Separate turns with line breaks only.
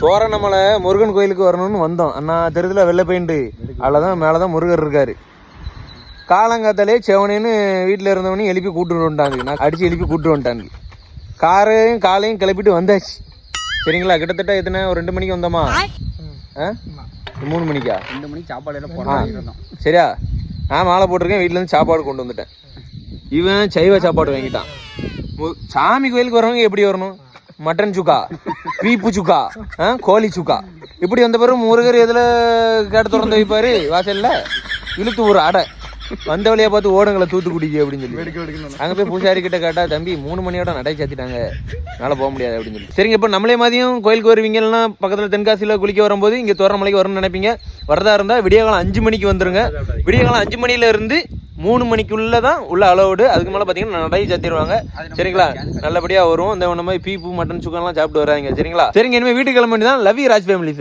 தோரணமலை முருகன் கோயிலுக்கு வரணும்னு வந்தோம். அண்ணா தெருவில் வெள்ளை பெயிண்ட் அதில் தான் மேலே தான் முருகர் இருக்காரு. காலங்காத்தாலே செவனேன்னு வீட்டில் இருந்தவனையும் எழுப்பி கூப்பிட்டு வந்துட்டாங்க. நான் அடித்து எழுப்பி கூப்பிட்டு வந்துட்டாங்க. காரையும் காலையும் கிளப்பிட்டு வந்தாச்சு. சரிங்களா, கிட்டத்தட்ட எத்தனை ஒரு 2 மணிக்கு வந்தோமா? 3 மணிக்கா?
2 மணிக்கு சாப்பாடு எல்லாம் போனோம்.
சரியா, நான் மாலை போட்டிருக்கேன். வீட்டிலேருந்து சாப்பாடு கொண்டு வந்துட்டேன். இவன் சைவ சாப்பாடு வாங்கிட்டான். சாமி கோயிலுக்கு வரவங்க எப்படி வரணும்? மட்டன் சுக்கா, பீப்பு சுக்கா, கோழி சுக்கா இப்படி வந்த பிறகு முருகர் எதில் கேட்டு திறந்து வைப்பார் வாசல்ல. இழுத்து ஒரு அடை வந்த வழியாக பார்த்து ஓடுங்களை தூத்துக்குடிக்கு அப்படின்னு சொல்லி அங்கே போய் பூசாரி கிட்ட கேட்டா, தம்பி 3 மணியோட நடை சாத்திட்டாங்க, என்னால் போக முடியாது அப்படின்னு சொல்லி. சரிங்க, இப்போ நம்மளே மதியம் கோயிலுக்கு வருவீங்கன்னா பக்கத்தில் தென்காசியில் குளிக்க வரும்போது இங்கே தோரணமலைக்கு வரணும்னு நினைப்பீங்க. வரதா இருந்தால் விடியகாலம் 5 மணிக்கு வந்துருங்க. விடியகாலம் 5 மணிலேருந்து 3 மணிக்குள்ளே தான் உள்ள அளவுடு. அதுக்கு மேலே பார்த்தீங்கன்னா நடை சாத்திடுவாங்க. சரிங்களா, நல்லபடியாக வரும். இந்த மாதிரி பீப்பு மட்டன் சுக்கெல்லாம் சாப்பிட்டு வராங்க. சரிங்களா, சரிங்க, இனிமேல் வீட்டுக்கு கிளம்ப வேண்டியதான். Love you Raj family.